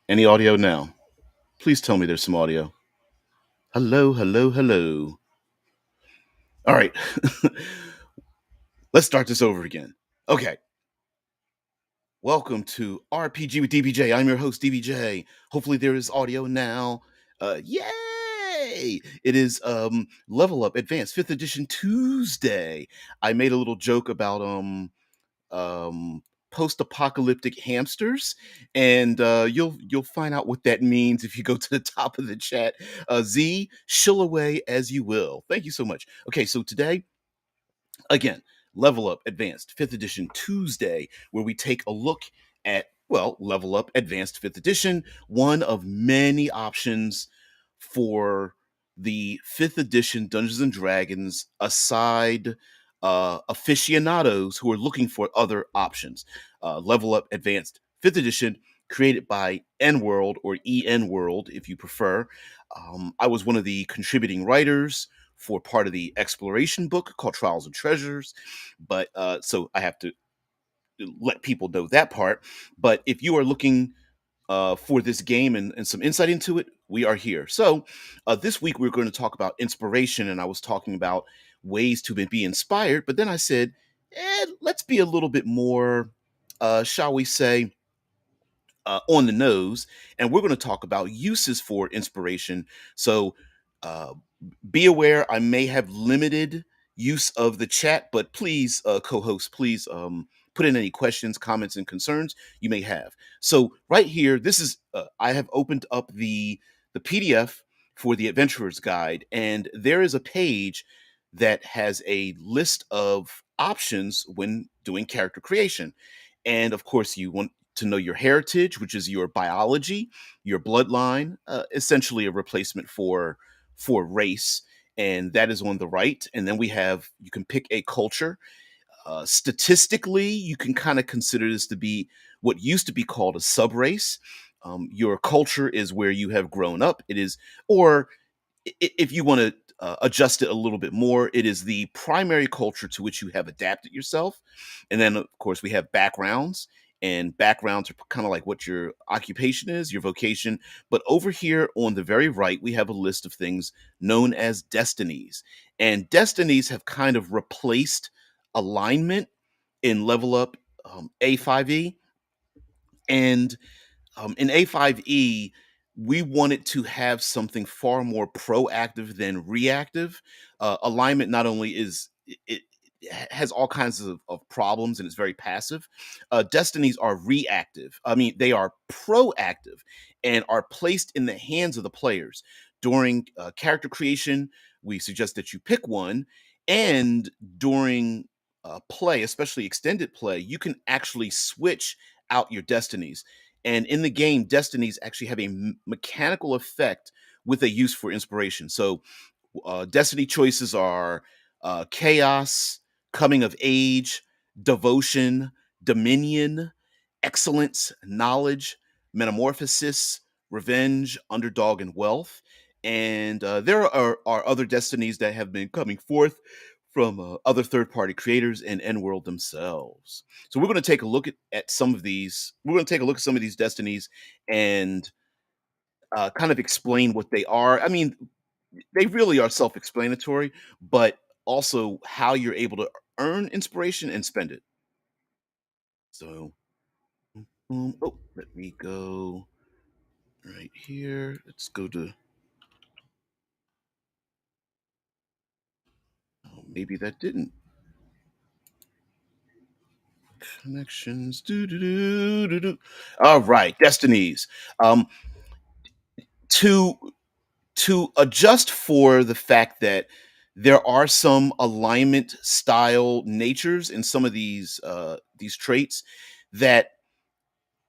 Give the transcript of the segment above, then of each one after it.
Any audio now? Please tell me there's some audio. Hello, hello, hello. All right. Let's start this over again. Okay. Welcome to RPG with DBJ. I'm your host, DBJ. Hopefully there is audio now. Yay! It is Level Up Advanced 5th Edition Tuesday. I made a little joke about um post-apocalyptic hamsters, and you'll find out what that means if you go to the top of the chat. Z, shill away as you will. Thank you so much. Okay, so today, again, Level Up Advanced 5th Edition Tuesday, where we take a look at, well, Level Up Advanced 5th Edition, one of many options for the 5th Edition Dungeons and Dragons aside aficionados who are looking for other options. Level Up Advanced 5th Edition, created by N World, or EN World if you prefer. I was one of the contributing writers for part of the exploration book called Trials and Treasures. But so I have to let people know that part. But if you are looking for this game and some insight into it, we are here. So this week we're going to talk about inspiration, and I was talking about ways to be inspired. But then I said, let's be a little bit more, shall we say, on the nose, and we're going to talk about uses for inspiration. So uh, be aware I may have limited use of the chat, but please, co-host, please put in any questions, comments, and concerns you may have. So right here, this is I have opened up the PDF for the Adventurer's Guide, and there is a page that has a list of options when doing character creation. And of course, you want to know your heritage, which is your biology, your bloodline, essentially a replacement for race, and that is on the right. And then we have, you can pick a culture. Statistically, you can kind of consider this to be what used to be called a subrace. Your culture is where you have grown up. It is, or if you want to adjust it a little bit more, it is the primary culture to which you have adapted yourself. And then, of course, we have backgrounds, and backgrounds are kind of like what your occupation is, your vocation. But over here on the very right, we have a list of things known as destinies. And destinies have kind of replaced alignment in Level Up A5E. And in A5E, we wanted to have something far more proactive than reactive. Alignment not only it has all kinds of problems, and it's very passive. Destinies are reactive. I mean, they are proactive and are placed in the hands of the players. During character creation, we suggest that you pick one, and during play, especially extended play, you can actually switch out your destinies. And in the game, destinies actually have a mechanical effect with a use for inspiration. So, destiny choices are chaos, coming of age, devotion, dominion, excellence, knowledge, metamorphosis, revenge, underdog, and wealth. And there are other destinies that have been coming forth from other third-party creators and N World themselves. So we're going to take a look at some of these. We're going to take a look at some of these destinies and kind of explain what they are. I mean, they really are self-explanatory, but also how you're able to earn inspiration and spend it. So, oh, let me go right here. Let's go to, oh, maybe that didn't. Connections. Do, do, do, do, do. All right, destinies. Um, to adjust for the fact that there are some alignment style natures in some of these traits, that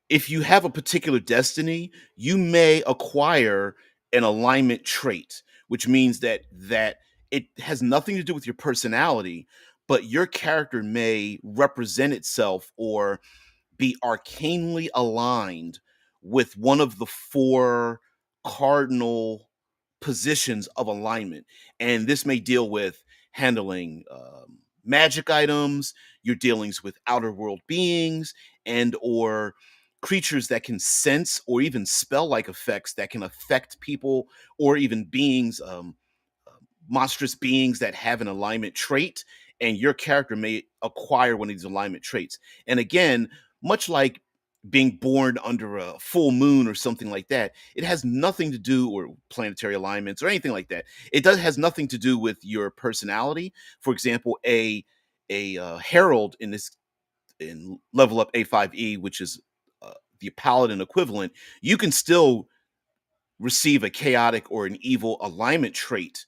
if you have a particular destiny, you may acquire an alignment trait, which means that it has nothing to do with your personality, but your character may represent itself or be arcanely aligned with one of the four cardinal positions of alignment. And this may deal with handling magic items, your dealings with outer world beings, and or creatures that can sense or even spell like effects that can affect people or even beings, monstrous beings that have an alignment trait, and your character may acquire one of these alignment traits. And again, much like being born under a full moon or something like that, it has nothing to do, or planetary alignments or anything like that. It does has nothing to do with your personality. For example, a herald in this in level up A5E, which is the paladin equivalent, you can still receive a chaotic or an evil alignment trait,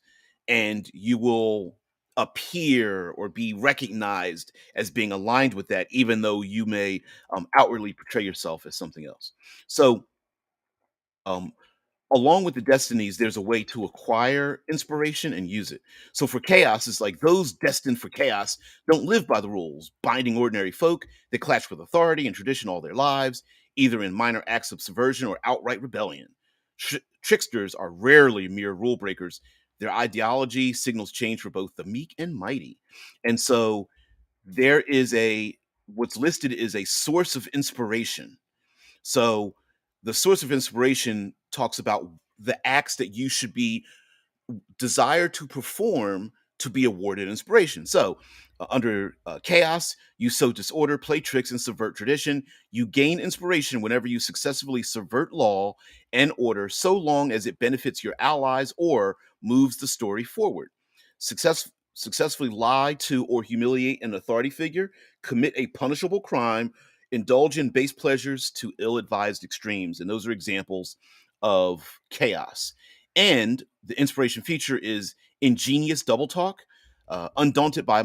and you will appear or be recognized as being aligned with that, even though you may outwardly portray yourself as something else. So, um, along with the destinies, there's a way to acquire inspiration and use it. So for chaos, it's like those destined for chaos don't live by the rules, binding ordinary folk. They clash with authority and tradition all their lives, either in minor acts of subversion or outright rebellion. Tricksters are rarely mere rule breakers. Their ideology signals change for both the meek and mighty. And so there is a what's listed is a source of inspiration. So the source of inspiration talks about the acts that you should be desire to perform to be awarded inspiration. So, under chaos, you sow disorder, play tricks, and subvert tradition. You gain inspiration whenever you successfully subvert law and order, so long as it benefits your allies or moves the story forward. Successfully lie to or humiliate an authority figure, commit a punishable crime, indulge in base pleasures to ill-advised extremes, and those are examples of chaos. And the inspiration feature is ingenious double talk. Undaunted by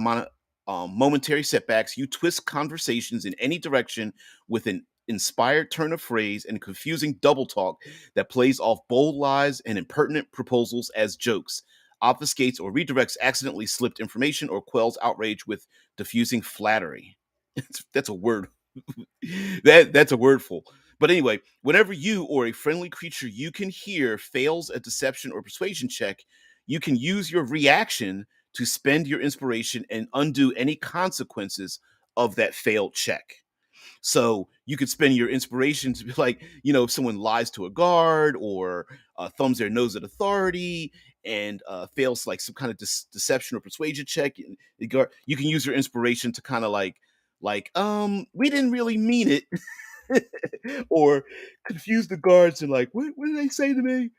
momentary setbacks, you twist conversations in any direction with an inspired turn of phrase and confusing double talk that plays off bold lies and impertinent proposals as jokes, obfuscates or redirects accidentally slipped information, or quells outrage with diffusing flattery. That's a word. That's a wordful. But anyway, whenever you or a friendly creature you can hear fails a deception or persuasion check, you can use your reaction to spend your inspiration and undo any consequences of that failed check. So you could spend your inspiration to be like, if someone lies to a guard or thumbs their nose at authority and fails like some kind of deception or persuasion check, you can use your inspiration to kind of we didn't really mean it, or confuse the guards and like, what did they say to me?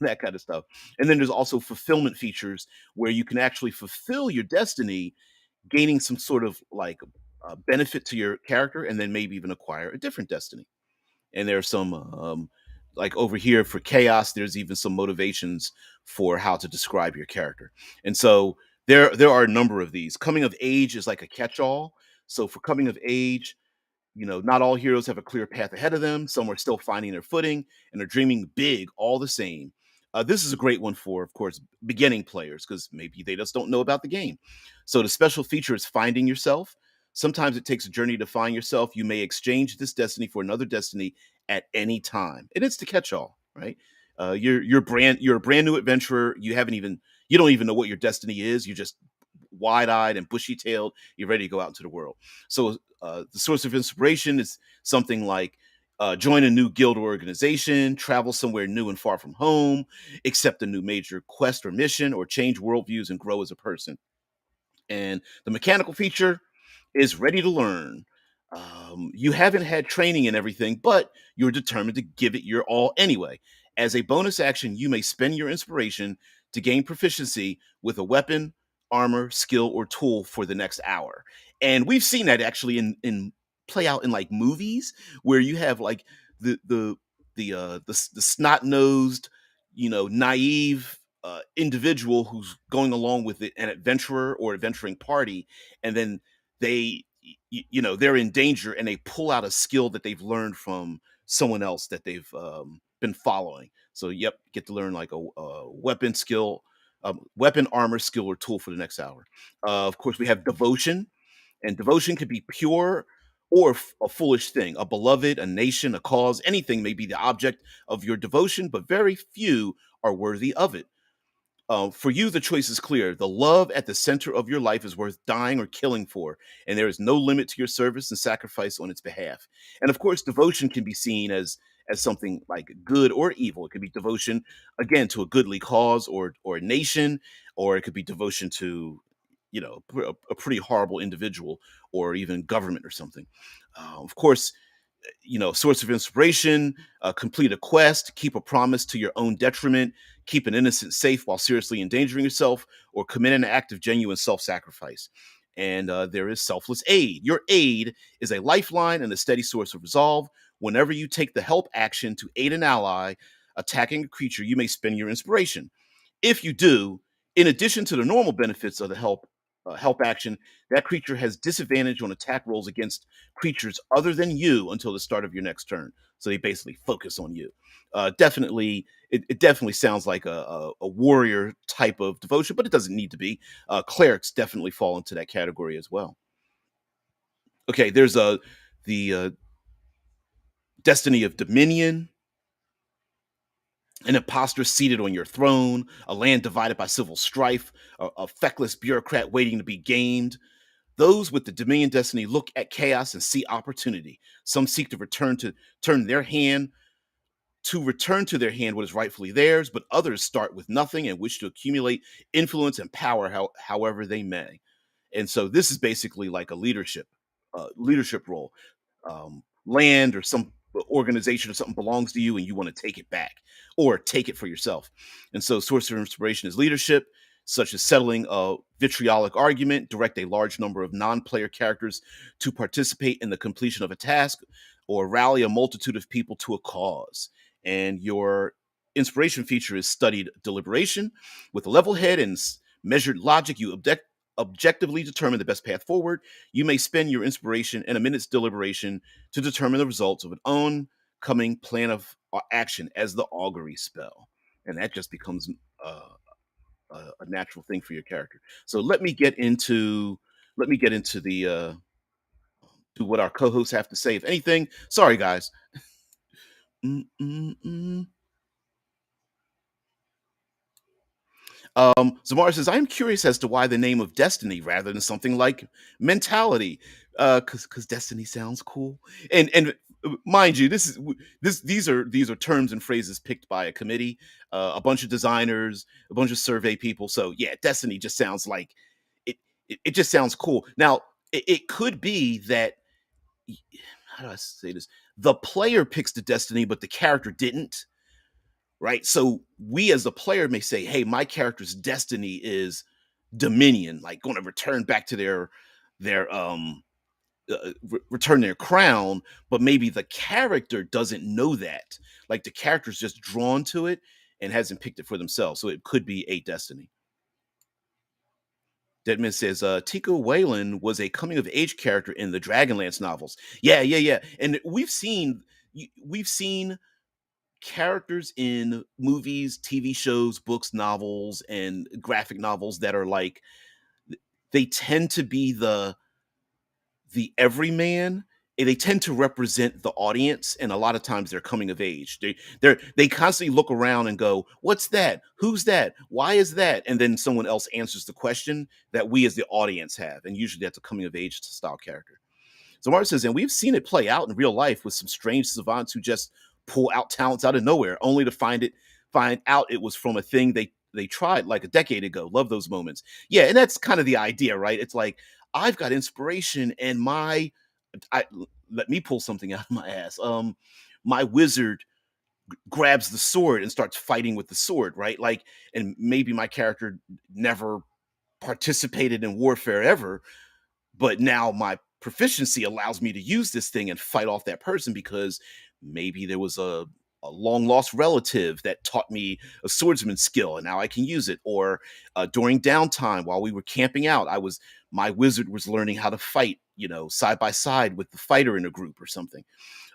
That kind of stuff. And then there's also fulfillment features where you can actually fulfill your destiny, gaining some sort of benefit to your character, and then maybe even acquire a different destiny. And there's some like over here for chaos, there's even some motivations for how to describe your character. And so there are a number of these. Coming of age is like a catch-all. So for coming of age, not all heroes have a clear path ahead of them. Some are still finding their footing and are dreaming big all the same. This is a great one for, of course, beginning players because maybe they just don't know about the game. So the special feature is finding yourself. Sometimes it takes a journey to find yourself. You may exchange this destiny for another destiny at any time, and it's the catch-all, right? You're a brand new adventurer. You don't even know what your destiny is. You're just wide-eyed and bushy-tailed. You're ready to go out into the world. So the source of inspiration is something like join a new guild or organization, travel somewhere new and far from home, accept a new major quest or mission, or change worldviews and grow as a person. And the mechanical feature is ready to learn. You haven't had training and everything, but you're determined to give it your all anyway. As a bonus action, you may spend your inspiration to gain proficiency with a weapon, armor, skill, or tool for the next hour. And we've seen that actually in play out in like movies where you have like the snot nosed, naive individual who's going along with an adventurer or adventuring party, and then they're in danger and they pull out a skill that they've learned from someone else that they've been following. So yep, get to learn like a weapon skill, weapon, armor, skill, or tool for the next hour. Of course, we have devotion, and devotion could be pure or a foolish thing. A beloved, a nation, a cause, anything may be the object of your devotion, but very few are worthy of it. For you, the choice is clear. The love at the center of your life is worth dying or killing for, and there is no limit to your service and sacrifice on its behalf. And of course, devotion can be seen as something like good or evil. It could be devotion again to a goodly cause or a nation, or it could be devotion to a pretty horrible individual or even government or something. Of course, source of inspiration, complete a quest, keep a promise to your own detriment, keep an innocent safe while seriously endangering yourself, or commit an act of genuine self-sacrifice. And there is selfless aid. Your aid is a lifeline and a steady source of resolve. Whenever you take the help action to aid an ally attacking a creature, you may spend your inspiration. If you do, in addition to the normal benefits of the help action, that creature has disadvantage on attack rolls against creatures other than you until the start of your next turn. So they basically focus on you. Definitely, it definitely sounds like a warrior type of devotion, but it doesn't need to be. Clerics definitely fall into that category as well. Okay, there's the destiny of dominion, an imposter seated on your throne, a land divided by civil strife, a feckless bureaucrat waiting to be gamed. Those with the Dominion destiny look at chaos and see opportunity. Some seek to turn their hand return to their hand what is rightfully theirs, but others start with nothing and wish to accumulate influence and power however they may. And so this is basically like a leadership role. Land or some organization or something belongs to you and you want to take it back or take it for yourself. And so source of inspiration is leadership, such as settling a vitriolic argument, direct a large number of non-player characters to participate in the completion of a task, or rally a multitude of people to a cause. And your inspiration feature is studied deliberation. With a level head and measured logic, you objectively determine the best path forward. You may spend your inspiration and a minute's deliberation to determine the results of an oncoming plan of action as the augury spell. And that just becomes a natural thing for your character. So let me get into the to what our co-hosts have to say. If anything, sorry guys. Mm-mm-mm. Zamar says, I'm curious as to why the name of Destiny rather than something like Mentality. Because Destiny sounds cool. And mind you, these are terms and phrases picked by a committee, a bunch of designers, a bunch of survey people. So yeah, Destiny just sounds like it. It just sounds cool. Now, it could be that how do I say this? The player picks the Destiny, but the character didn't, right? So we as a player may say, "Hey, my character's destiny is dominion, like going to return back to their return their crown," but maybe the character doesn't know that. Like the character's just drawn to it and hasn't picked it for themselves. So it could be a destiny. Deadman says, Tico Whalen was a coming of age character in the Dragonlance novels. Yeah, yeah, yeah. And we've seen characters in movies, TV shows, books, novels, and graphic novels that are like they tend to be the everyman. And they tend to represent the audience, and a lot of times they're coming of age. They constantly look around and go, "What's that? Who's that? Why is that?" And then someone else answers the question that we as the audience have, and usually that's a coming of age style character. So Mark says, and we've seen it play out in real life with some strange savants who just pull out talents out of nowhere, only to find out it was from a thing they tried like a decade ago. Love those moments. Yeah, and that's kind of the idea, right? It's like I've got inspiration, and I let me pull something out of my ass. My wizard grabs the sword and starts fighting with the sword, right? Like, and maybe my character never participated in warfare ever, but now my proficiency allows me to use this thing and fight off that person because maybe there was a long lost relative that taught me a swordsman skill and now I can use it. Or during downtime while we were camping out, my wizard was learning how to fight, side by side with the fighter in a group or something.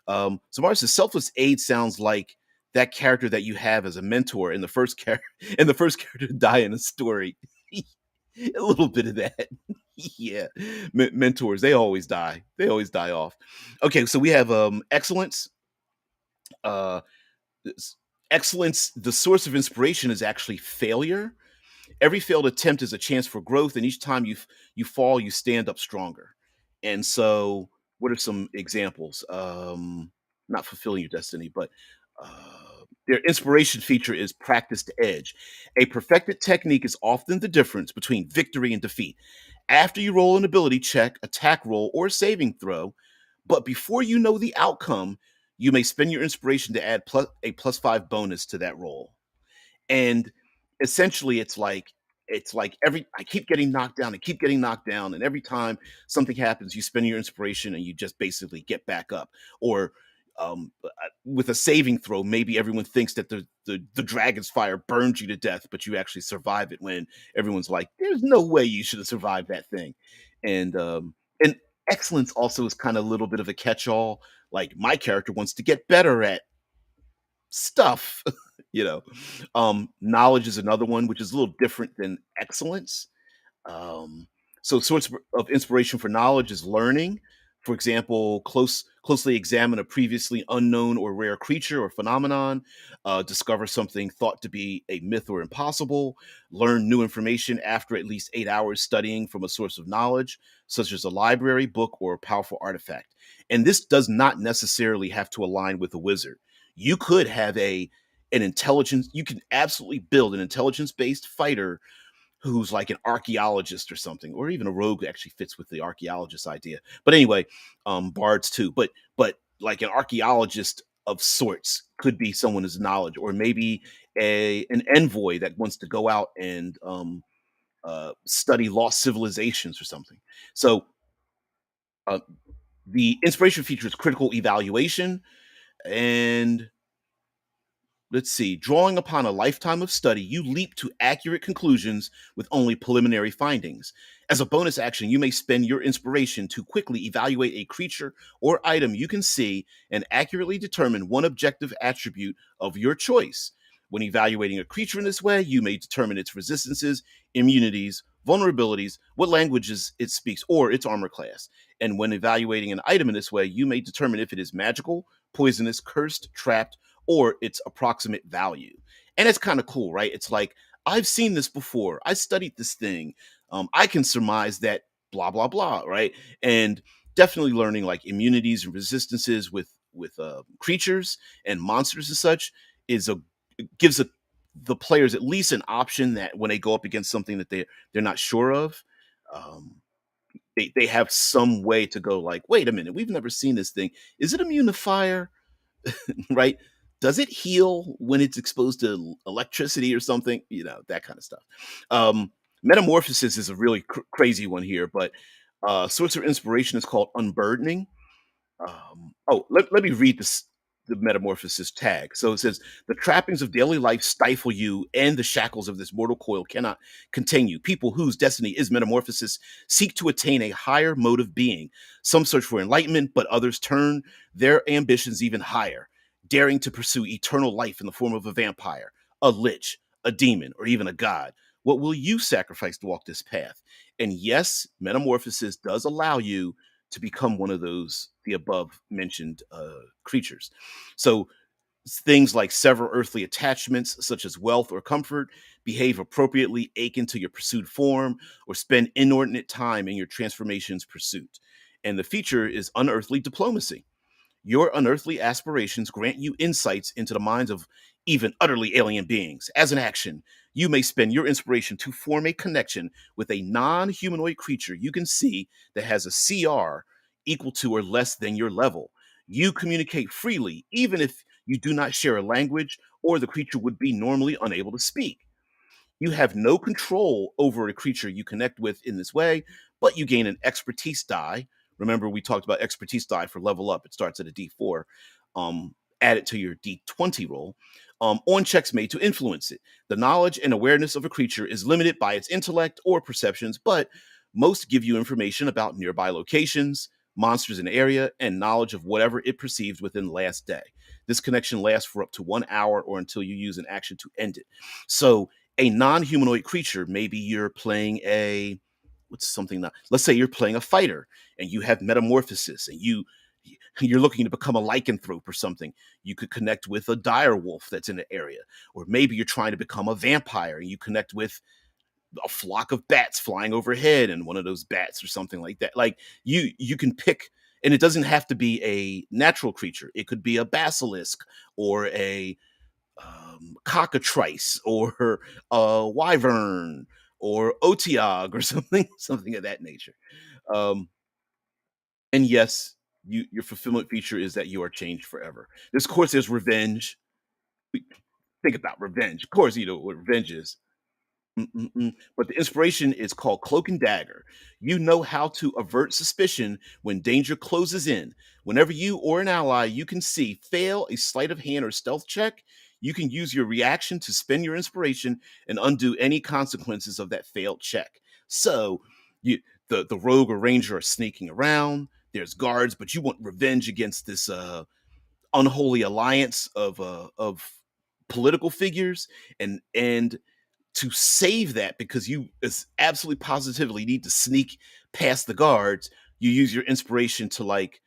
So Mars says selfless aid sounds like that character that you have as a mentor in the first character and the first character to die in a story. A little bit of that. Yeah. Mentors, they always die. They always die off. Okay, so we have excellence. Uh excellence, the source of inspiration is actually failure. Every failed attempt is a chance for growth, and each time you fall, you stand up stronger. And so, what are some examples? Not fulfilling your destiny, but their inspiration feature is practice to edge. A perfected technique is often the difference between victory and defeat. After you roll an ability check, attack roll, or saving throw, but before you know the outcome, you may spend your inspiration to add a +5 bonus to that roll. And essentially it's like every I keep getting knocked down and keep getting knocked down, and every time something happens, you spend your inspiration and you just basically get back up. Or with a saving throw, maybe everyone thinks that the dragon's fire burned you to death, but you actually survive it when everyone's like, "There's no way you should have survived that thing." And excellence also is kind of a little bit of a catch-all. Like, my character wants to get better at stuff. you know Knowledge is another one, which is a little different than excellence. Um, so sorts of inspiration for knowledge is learning. For example, closely examine a previously unknown or rare creature or phenomenon, discover something thought to be a myth or impossible, learn new information after at least 8 hours studying from a source of knowledge, such as a library, book, or a powerful artifact. And this does not necessarily have to align with a wizard. You could have an intelligence, you can absolutely build an intelligence based fighter who's like an archaeologist or something, or even a rogue actually fits with the archaeologist idea. But anyway, bards too. But like an archaeologist of sorts could be someone's knowledge, or maybe a an envoy that wants to go out and study lost civilizations or something. So uh, the inspiration feature is critical evaluation. And let's see, drawing upon a lifetime of study, you leap to accurate conclusions with only preliminary findings. As a bonus action, you may spend your inspiration to quickly evaluate a creature or item you can see and accurately determine one objective attribute of your choice. When evaluating a creature in this way, you may determine its resistances, immunities, vulnerabilities, what languages it speaks, or its armor class. And when evaluating an item in this way, you may determine if it is magical, poisonous, cursed, trapped, or its approximate value. And it's kind of cool, right? It's like, I've seen this before. I studied this thing. I can surmise that blah blah blah, right? And definitely learning like immunities and resistances with creatures and monsters and such is a gives the players at least an option that when they go up against something that they're not sure of, um, they have some way to go like, wait a minute, we've never seen this thing. Is it immune to fire? Right? Does it heal when it's exposed to electricity or something? That kind of stuff. Metamorphosis is a really crazy one here, but source of inspiration is called unburdening. Let me read the metamorphosis tag. So it says, the trappings of daily life stifle you, and the shackles of this mortal coil cannot contain you. People whose destiny is metamorphosis seek to attain a higher mode of being. Some search for enlightenment, but others turn their ambitions even higher, daring to pursue eternal life in the form of a vampire, a lich, a demon, or even a god. What will you sacrifice to walk this path? And yes, metamorphosis does allow you to become one of those the above mentioned creatures. So things like sever earthly attachments such as wealth or comfort, behave appropriately, ache into your pursued form, or spend inordinate time in your transformation's pursuit. And the feature is unearthly diplomacy. Your unearthly aspirations grant you insights into the minds of even utterly alien beings. As an action, you may spend your inspiration to form a connection with a non humanoid creature you can see that has a CR equal to or less than your level. You communicate freely, even if you do not share a language or the creature would be normally unable to speak. You have no control over a creature you connect with in this way, but you gain an expertise die. Remember, we talked about expertise die for level up. It starts at a D4. Add it to your D20 roll. On checks made to influence it. The knowledge and awareness of a creature is limited by its intellect or perceptions, but most give you information about nearby locations, monsters in the area, and knowledge of whatever it perceived within the last day. This connection lasts for up to 1 hour or until you use an action to end it. So a non-humanoid creature, maybe you're playing a what's something that, let's say you're playing a fighter and you have metamorphosis, and you're looking to become a lycanthrope or something. You could connect with a dire wolf that's in the area. Or maybe you're trying to become a vampire and you connect with a flock of bats flying overhead and one of those bats or something like that. Like you can pick, and it doesn't have to be a natural creature. It could be a basilisk or a cockatrice or a wyvern or otiog or something of that nature. Um, and yes, your fulfillment feature is that you are changed forever. This, of course, there's revenge. Think about revenge. Of course, you know what revenge is. But the inspiration is called Cloak and Dagger. You know how to avert suspicion when danger closes in. Whenever you or an ally you can see fail a sleight of hand or stealth check, you can use your reaction to spend your inspiration and undo any consequences of that failed check. So, you the rogue or ranger are sneaking around. There's guards, but you want revenge against this unholy alliance of political figures, and to save that, because you absolutely positively need to sneak past the guards, you use your inspiration to like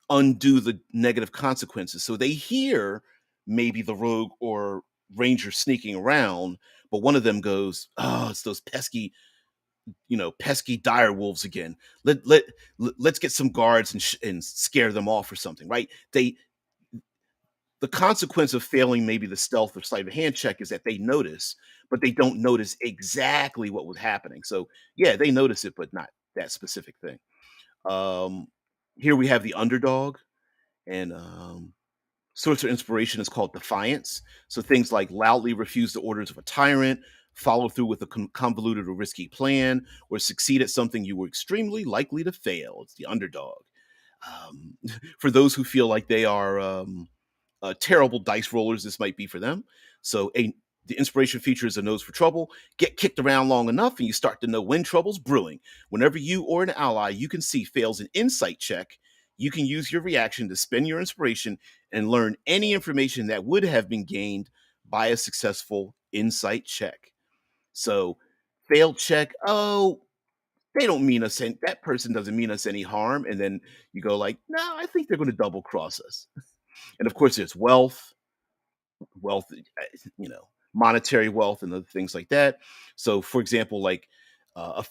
undo the negative consequences. So they hear maybe the rogue or ranger sneaking around, but one of them goes, "Oh, it's those pesky, pesky dire wolves again. Let's get some guards and scare them off or something." Right? The consequence of failing maybe the stealth or sleight of hand check is that they notice, but they don't notice exactly what was happening. So yeah, they notice it, but not that specific thing. Um, Here we have the underdog, and source of inspiration is called defiance. So things like loudly refuse the orders of a tyrant, follow through with a convoluted or risky plan, or succeed at something you were extremely likely to fail. It's the underdog. Um, for those who feel like they are terrible dice rollers, this might be for them. So the inspiration feature is a nose for trouble. Get kicked around long enough and you start to know when trouble's brewing. Whenever you or an ally you can see fails an insight check, you can use your reaction to spend your inspiration and learn any information that would have been gained by a successful insight check. So failed check, oh, they don't mean us any, that person doesn't mean us any harm. And then you go like, no, I think they're going to double cross us. And of course there's wealth, monetary wealth and other things like that. So, for example, like a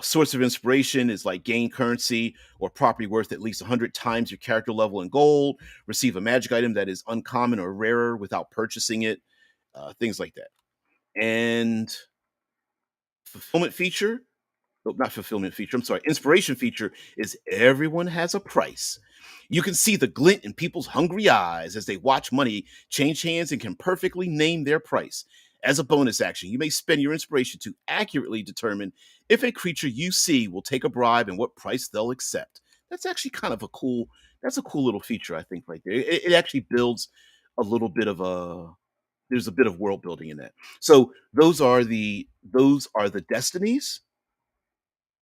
source of inspiration is like gain currency or property worth at least 100 times your character level in gold, receive a magic item that is uncommon or rarer without purchasing it, things like that. And fulfillment feature, oh, not fulfillment feature, I'm sorry, inspiration feature is everyone has a price. You can see the glint in people's hungry eyes as they watch money change hands and can perfectly name their price. As a bonus action, you may spend your inspiration to accurately determine if a creature you see will take a bribe and what price they'll accept. That's actually kind of that's a cool little feature, I think, right there. It actually builds a little bit of there's a bit of world building in that. So those are the destinies,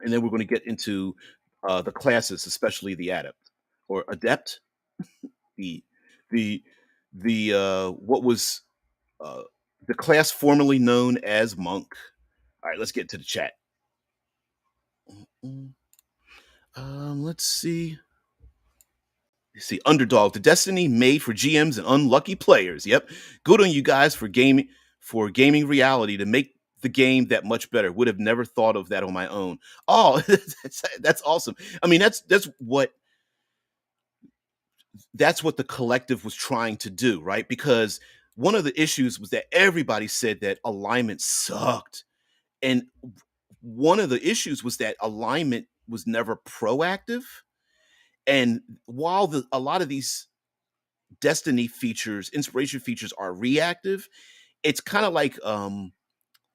and then we're going to get into the classes, especially the adept or adept, the the what was uh, the class formerly known as monk. All right, let's get to the chat. Mm, let's see. Let's see, underdog, the destiny made for GMs and unlucky players. Yep, good on you guys for gaming reality to make the game that much better. Would have never thought of that on my own. Oh, that's awesome. I mean, that's what the collective was trying to do, right? Because one of the issues was that everybody said that alignment sucked. And one of the issues was that alignment was never proactive. And while a lot of these destiny features, inspiration features are reactive, it's kind of like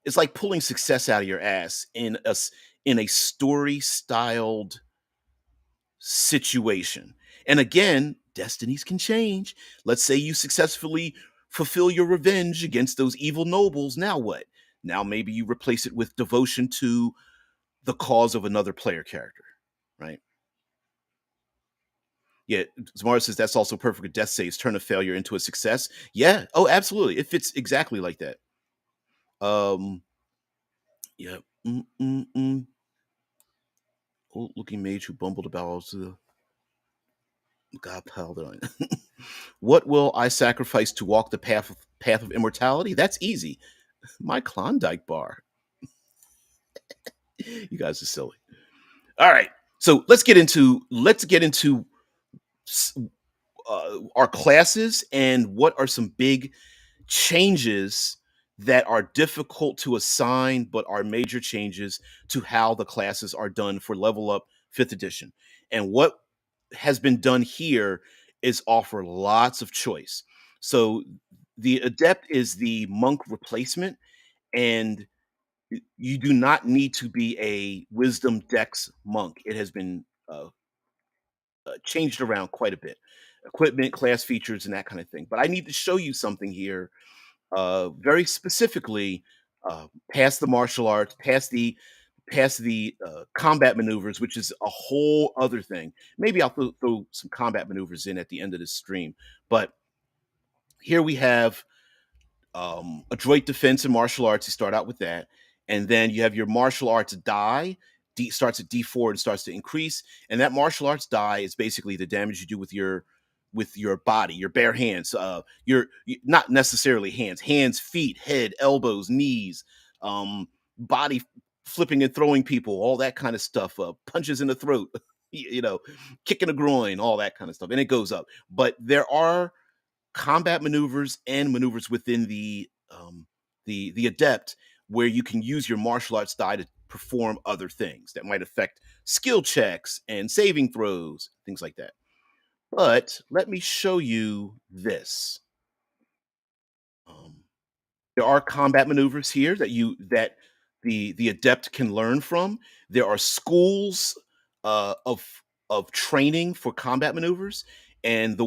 it's like pulling success out of your ass in a story styled situation. And again, destinies can change. Let's say you successfully fulfill your revenge against those evil nobles. Now what? Now maybe you replace it with devotion to the cause of another player character, right? Yeah, Zamara says that's also perfect with death saves, turn a failure into a success. Yeah, oh, absolutely. It fits exactly like that. Um, yeah. Old looking mage who bumbled about to the God piled on. What will I sacrifice to walk the path of immortality? That's easy. My Klondike bar. You guys are silly. All right. So let's get into s- our classes and what are some big changes that are difficult to assign, but are major changes to how the classes are done for Level Up Fifth Edition. And what has been done here is offer lots of choice. So the Adept is the monk replacement, and you do not need to be a Wisdom Dex monk. It has been changed around quite a bit. Equipment, class features, and that kind of thing. But I need to show you something here very specifically past the martial arts, past the combat maneuvers, which is a whole other thing. Maybe I'll throw some combat maneuvers in at the end of this stream. But here we have adroit defense and martial arts. You start out with that, and then you have your martial arts die. Starts at D4 and starts to increase, and that martial arts die is basically the damage you do with your body, your bare hands, not necessarily hands, feet, head, elbows, knees, body flipping and throwing people, all that kind of stuff, punches in the throat, you know, kicking the groin, all that kind of stuff, and it goes up. But there are combat maneuvers and maneuvers within the adept where you can use your martial arts die to perform other things that might affect skill checks and saving throws, things like that. But let me show you this. Um, there are combat maneuvers here that the adept can learn from. There are schools of training for combat maneuvers, and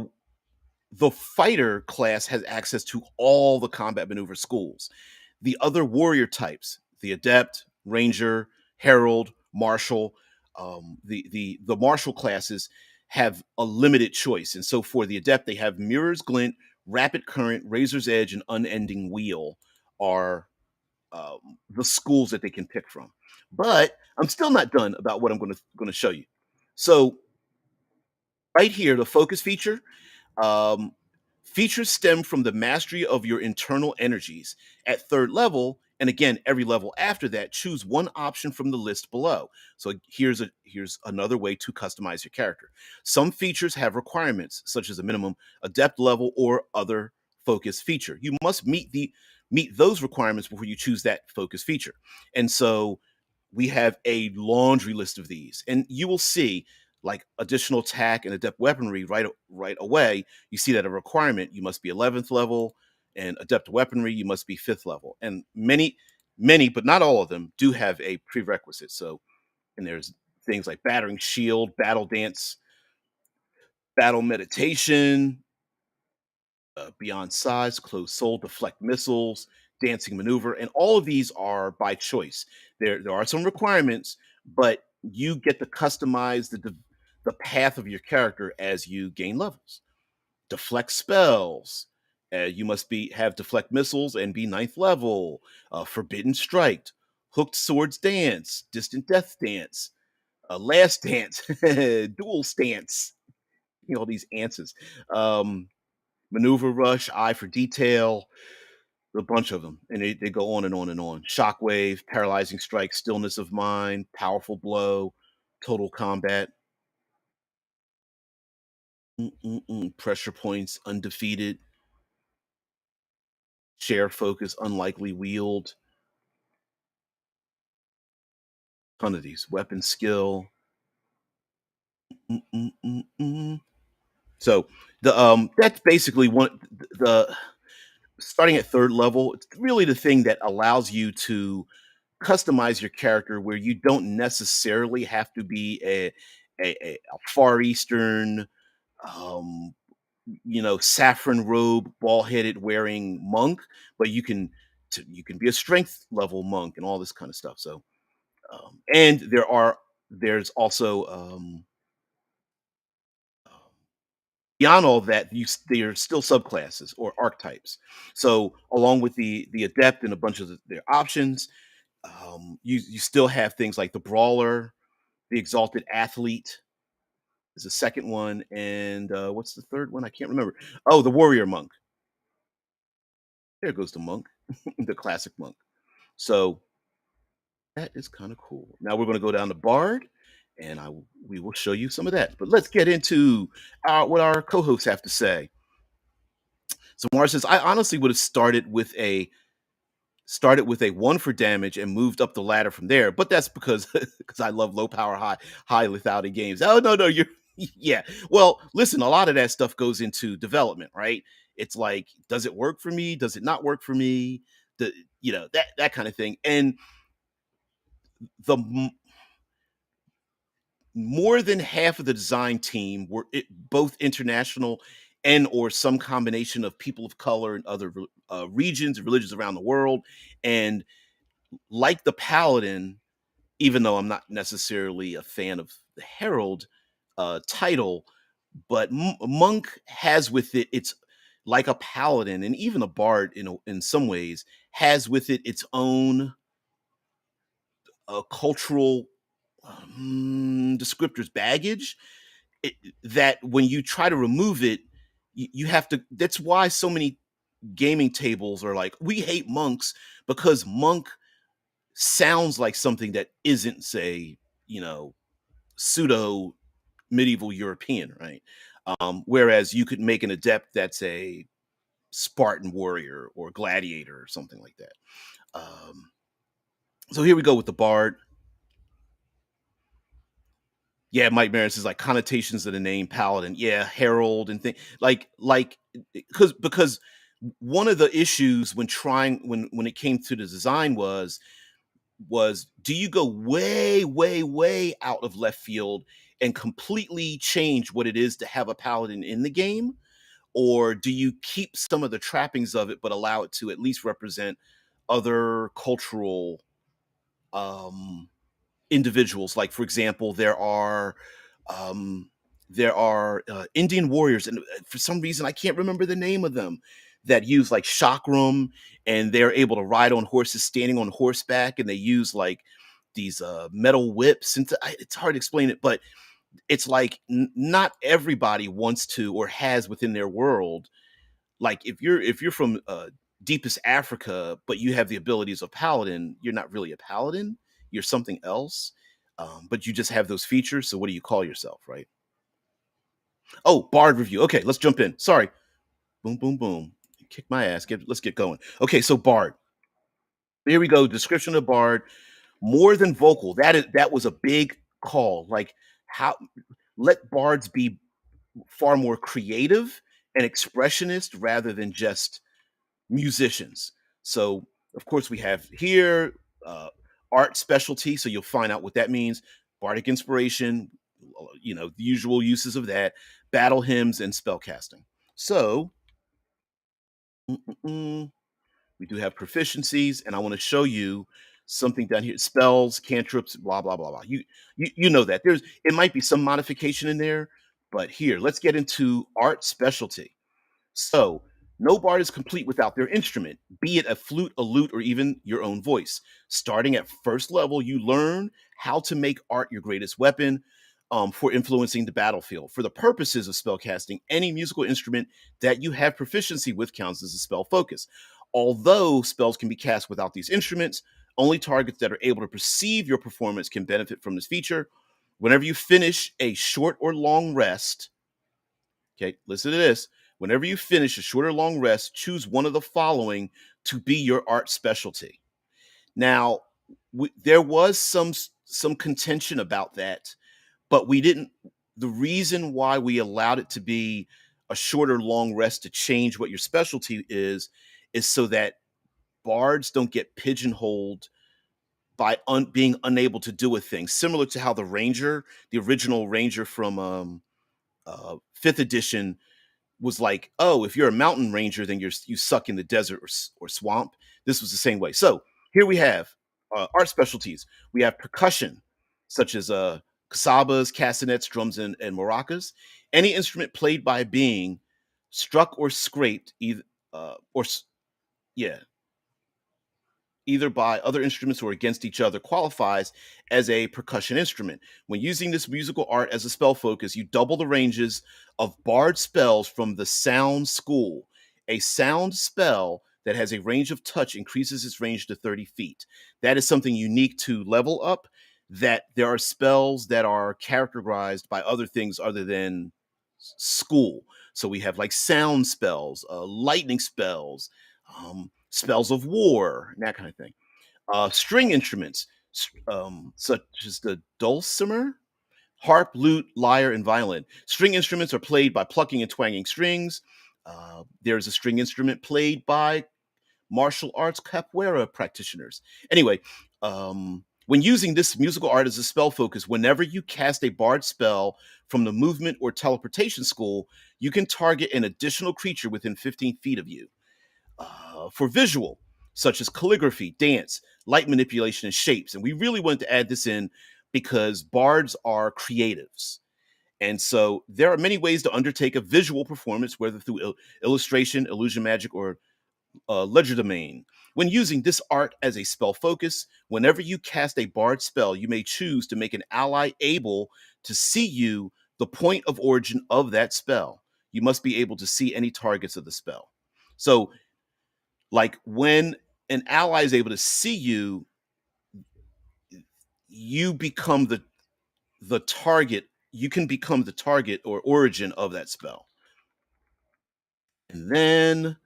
the fighter class has access to all the combat maneuver schools. The other warrior types, the adept, ranger, herald, martial, the martial classes have a limited choice. And so for the adept, they have mirrors glint, rapid current, razor's edge, and unending wheel are the schools that they can pick from. But I'm still not done about what I'm going to show you. So right here, the focus feature, um, features stem from the mastery of your internal energies. At third level, and again every level after that, choose one option from the list below. So here's another way to customize your character. Some features have requirements, such as a minimum adept level or other focus feature. You must meet those requirements before you choose that focus feature. And so we have a laundry list of these, and you will see like additional attack and adept weaponry right away. You see that a requirement, you must be 11th level, and adept weaponry, you must be 5th level. And many, but not all of them, do have a prerequisite. So, and there's things like battering shield, battle dance, battle meditation, beyond size, closed soul, deflect missiles, dancing maneuver, and all of these are by choice. There are some requirements, but you get to customize the path of your character as you gain levels. Deflect spells. You must be have deflect missiles and be ninth level. Forbidden strike, hooked swords dance, distant death dance, last dance, dual stance. You know, all these answers. Um, Maneuver rush, eye for detail, a bunch of them, and they go on and on and on. Shockwave, paralyzing strike, stillness of mind, powerful blow, total combat, pressure points, undefeated, share focus, unlikely wield, ton of these. Weapon skill. Mm, mm, mm, mm. So that's basically one the starting at third level. It's really the thing that allows you to customize your character where you don't necessarily have to be a far eastern um saffron robe, ball headed wearing monk, but you can be a strength level monk and all this kind of stuff. So and there's also beyond all that, there are still subclasses or archetypes. So along with the adept and a bunch of their options, you still have things like the brawler, the exalted athlete is the second one, and what's the third one? I can't remember. Oh, the warrior monk. There goes the monk, the classic monk. So That is kind of cool. Now we're going to go down to Bard, and we will show you some of that. But let's get into what our co-hosts have to say. So Mars says, I honestly would have started with a one for damage and moved up the ladder from there. But that's because because I love low power, high lethality games. Oh no, no, you're yeah. Well, listen, a lot of that stuff goes into development, right? It's like, does it work for me? Does it not work for me? The that kind of thing. And the more than half of the design team were both international and or some combination of people of color and other regions and religions around the world. And like the paladin, even though I'm not necessarily a fan of the herald title, but monk has with it, it's like a paladin and even a bard in some ways has with it its own cultural descriptors baggage it, that when you try to remove it, you have to. That's why so many gaming tables are like, we hate monks because monk sounds like something that isn't, say, pseudo medieval European, right? Whereas you could make an adept that's a Spartan warrior or gladiator or something like that. So here we go with the bard. Yeah, Mike Maris is like connotations of the name Paladin. Yeah, Herald and thing like because one of the issues when trying when it came to the design was do you go way way out of left field and completely change what it is to have a paladin in the game, or do you keep some of the trappings of it but allow it to at least represent other cultural um individuals? Like, for example, um, Indian warriors, and for some reason I can't remember the name of them, that use like chakram, and they're able to ride on horses, standing on horseback, and they use like these metal whips. And it's hard to explain it, but it's like not everybody wants to or has within their world. Like if you're from deepest Africa, but you have the abilities of paladin, you're not really a paladin. You're something else, but you just have those features. So what do you call yourself, right? Oh, Bard review. Okay, let's jump in. Sorry. Boom, boom, boom. Kick my ass. Let's get going. Okay, so Bard. Here we go. Description of Bard. More than vocal. That was a big call. Like, how let bards be far more creative and expressionist rather than just musicians. So, of course, we have here art specialty. So you'll find out what that means. Bardic inspiration, the usual uses of that, battle hymns, and spell casting. So, mm-mm-mm, we do have proficiencies, and I want to show you something down here: spells, cantrips, blah blah blah blah. You know that it might be some modification in there, but here let's get into art specialty. So, no bard is complete without their instrument, be it a flute, a lute, or even your own voice. Starting at first level, you learn how to make art your greatest weapon for influencing the battlefield. For the purposes of spellcasting, any musical instrument that you have proficiency with counts as a spell focus. Although spells can be cast without these instruments, only targets that are able to perceive your performance can benefit from this feature. Whenever you finish a short or long rest, okay, listen to this. Whenever you finish a short or long rest, choose one of the following to be your art specialty. Now, there was some contention about that, but we didn't. The reason why we allowed it to be a short or long rest to change what your specialty is so that bards don't get pigeonholed by being unable to do a thing. Similar to how the original ranger from fifth edition was like, oh, if you're a mountain ranger, then you suck in the desert or swamp. This was the same way. So here we have art specialties. We have percussion, such as casabas, castanets, drums, and maracas. Any instrument played by a being struck or scraped, or yeah, either by other instruments or against each other, qualifies as a percussion instrument. When using this musical art as a spell focus, you double the ranges of bard spells from the sound school. A sound spell that has a range of touch increases its range to 30 feet. That is something unique to level up, that there are spells that are characterized by other things other than school. So we have like sound spells, lightning spells, spells of war, and that kind of thing. String instruments, such as the dulcimer, harp, lute, lyre, and violin. String instruments are played by plucking and twanging strings. There's a string instrument played by martial arts capoeira practitioners. Anyway, when using this musical art as a spell focus, whenever you cast a bard spell from the movement or teleportation school, you can target an additional creature within 15 feet of you. For visual, such as calligraphy, dance, light manipulation, and shapes. And we really wanted to add this in because bards are creatives. And so there are many ways to undertake a visual performance, whether through illustration, illusion magic, or legerdemain. When using this art as a spell focus, whenever you cast a bard spell, you may choose to make an ally able to see you, the point of origin of that spell. You must be able to see any targets of the spell. So, like when an ally is able to see you, you become the target. You can become the target or origin of that spell. And then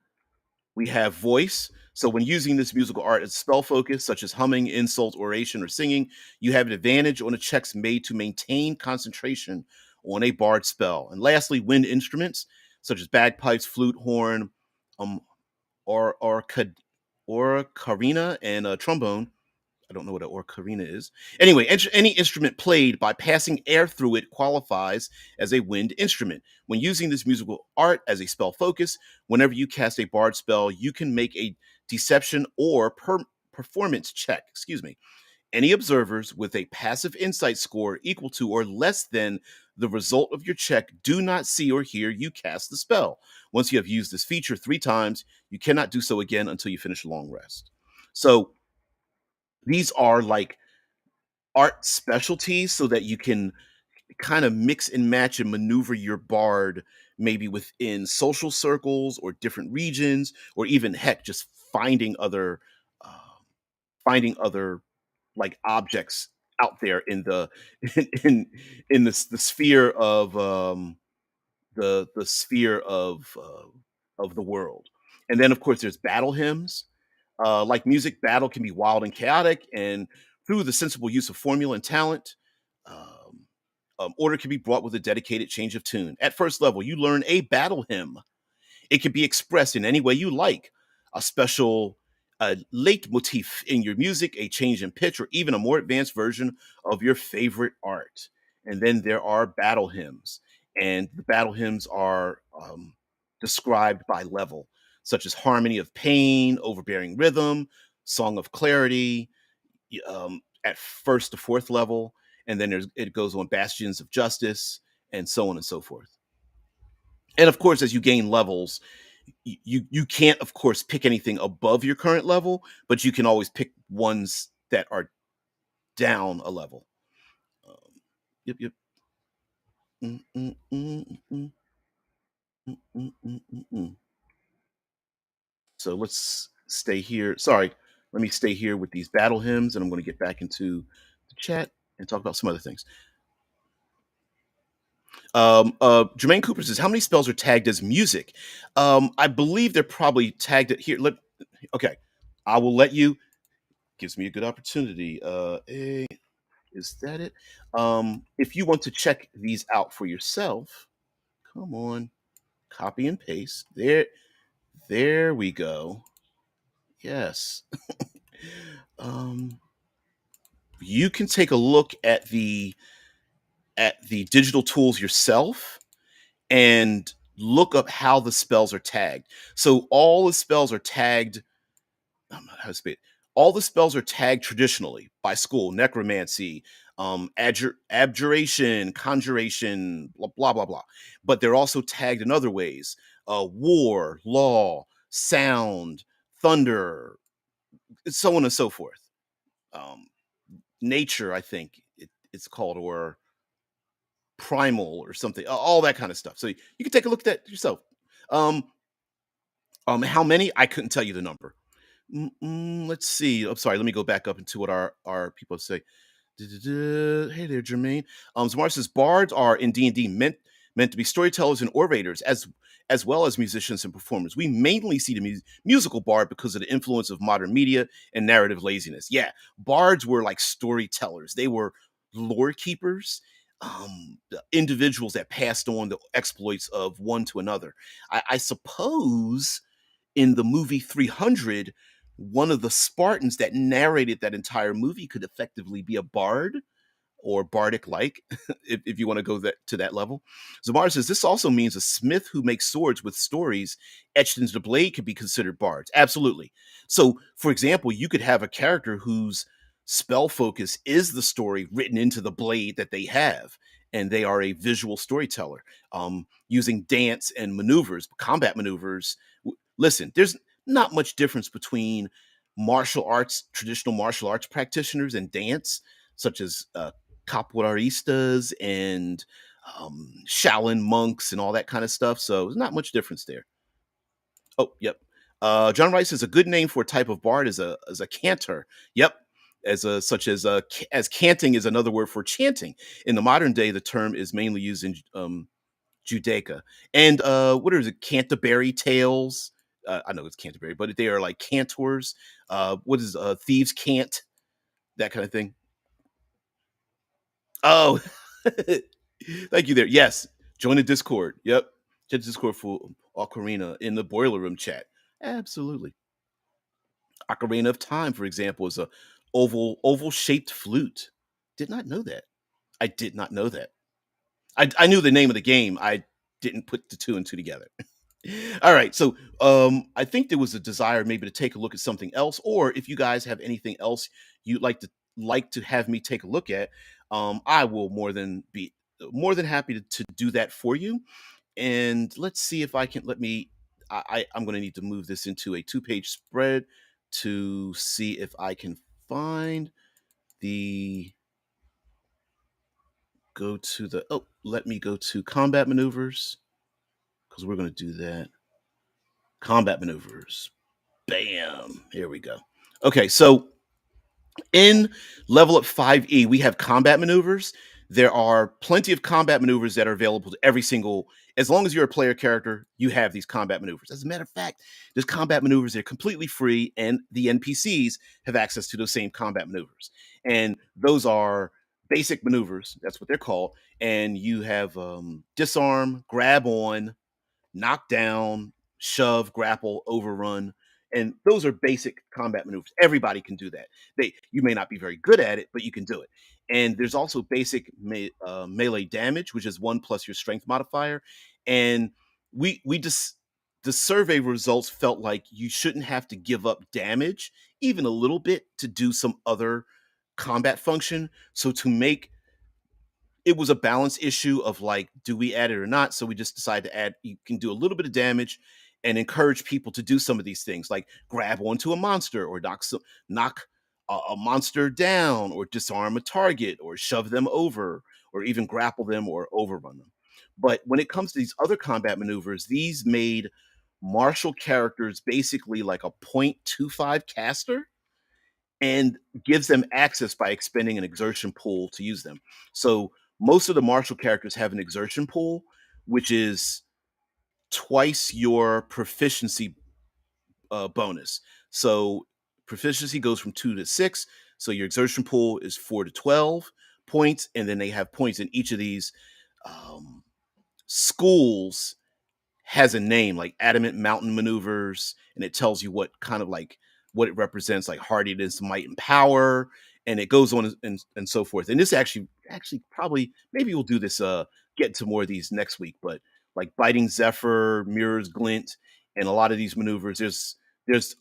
we have voice. So when using this musical art as spell focus, such as humming, insult, oration, or singing, you have an advantage on the checks made to maintain concentration on a bard spell. And lastly, wind instruments, such as bagpipes, flute, horn, um, or ocarina, and a trombone. I don't know what an ocarina is. Anyway, any instrument played by passing air through it qualifies as a wind instrument. When using this musical art as a spell focus, whenever you cast a bard spell, you can make a deception or performance check. Excuse me. Any observers with a passive insight score equal to or less than the result of your check do not see or hear you cast the spell. Once you have used this feature 3 times, you cannot do so again until you finish a long rest. So these are like art specialties so that you can kind of mix and match and maneuver your bard maybe within social circles or different regions, or even heck just uh, finding other like objects out there in the in the sphere of the sphere of the world. And then of course there's battle hymns. Like music, battle can be wild and chaotic, and through the sensible use of formula and talent, um, order can be brought with a dedicated change of tune. At first level, you learn a battle hymn. It can be expressed in any way you like. A special leitmotif in your music, a change in pitch, or even a more advanced version of your favorite art. And then there are battle hymns, and the battle hymns are described by level, such as harmony of pain, overbearing rhythm, song of clarity, at first to fourth level, and then it goes on bastions of justice, and so on and so forth. And of course, as you gain levels, you can't, of course, pick anything above your current level, but you can always pick ones that are down a level. Um, yep, yep. Mm, mm, mm, mm, mm, mm, mm, mm, mm. So let's stay here. Sorry, let me stay here with these battle hymns, and I'm going to get back into the chat and talk about some other things. Jermaine Cooper says, "How many spells are tagged as music?" I believe they're probably tagged it here. Okay, I will let you. Gives me a good opportunity. Is that it? If you want to check these out for yourself, come on, copy and paste. There we go. Yes. um, you can take a look at the digital tools yourself and look up how the spells are tagged. So all the spells are tagged. How to say it? All the spells are tagged traditionally by school: necromancy, abjuration, conjuration, blah blah blah blah. But they're also tagged in other ways: war, law, sound, thunder, so on and so forth. Um, nature, I think it's called, or primal or something, all that kind of stuff. So you can take a look at that yourself. Um, How many? I couldn't tell you the number. Let's see. I'm sorry. Let me go back up into what our people say. Du-du-du. Hey there, Jermaine. Zamar says bards are in D&D meant to be storytellers and orators, as well as musicians and performers. We mainly see the musical bard because of the influence of modern media and narrative laziness. Yeah, bards were like storytellers. They were lore keepers, the individuals that passed on the exploits of one to another. I suppose in the movie 300, one of the Spartans that narrated that entire movie could effectively be a bard or bardic like, if you want to go to that level. Zamar says this also means a smith who makes swords with stories etched into the blade could be considered bards. Absolutely. So, for example, you could have a character whose spell focus is the story written into the blade that they have, and they are a visual storyteller, using dance and maneuvers, combat maneuvers. Listen, there's not much difference between martial arts, traditional martial arts practitioners, and dance, such as capoeiristas and Shaolin monks and all that kind of stuff. So there's not much difference there. Oh, yep. John Rice says a good name for a type of bard is a cantor. Yep. As canting is another word for chanting. In the modern day, the term is mainly used in Judaica. And what is it? Canterbury Tales. I know it's Canterbury, but they are like cantors. What is thieves' cant? That kind of thing. Oh, thank you there. Yes, join the Discord. Yep, join the Discord for Ocarina in the Boiler Room chat. Absolutely. Ocarina of Time, for example, is a oval shaped flute. Did not know that. I did not know that. I knew the name of the game. I didn't put the two and two together. All right, so I think there was a desire maybe to take a look at something else, or if you guys have anything else you'd like to have me take a look at, I will more than happy to do that for you. And let's see if I can let me. I'm going to need to move this into a two-page spread to see if I can find the go to the. Oh, let me go to combat maneuvers because we're going to do that. Combat maneuvers. Bam. Here we go. Okay, so in Level Up 5E, we have combat maneuvers. There are plenty of combat maneuvers that are available to every single. As long as you're a player character, you have these combat maneuvers. As a matter of fact, there's combat maneuvers that are completely free, and the NPCs have access to those same combat maneuvers. And those are basic maneuvers. That's what they're called. And you have disarm, grab on, knock down, shove, grapple, overrun. And those are basic combat maneuvers. Everybody can do that. You may not be very good at it, but you can do it. And there's also basic melee damage, which is one plus your strength modifier. And we just the survey results felt like you shouldn't have to give up damage even a little bit to do some other combat function. So to make it was a balance issue of like, do we add it or not? So we just decided to add, you can do a little bit of damage and encourage people to do some of these things, like grab onto a monster or knock a monster down or disarm a target or shove them over or even grapple them or overrun them. But when it comes to these other combat maneuvers, these made martial characters basically like a 0.25 caster and gives them access by expending an exertion pool to use them. So most of the martial characters have an exertion pool, which is twice your proficiency bonus. So proficiency goes from 2 to 6. So your exertion pool is 4 to 12 points, and then they have points in each of these um, schools has a name like adamant mountain maneuvers, and it tells you what kind of like what it represents, like hardiness, might, and power, and it goes on and so forth. And this actually probably maybe we'll do this get to more of these next week, but like biting zephyr, mirrors glint, and a lot of these maneuvers, there's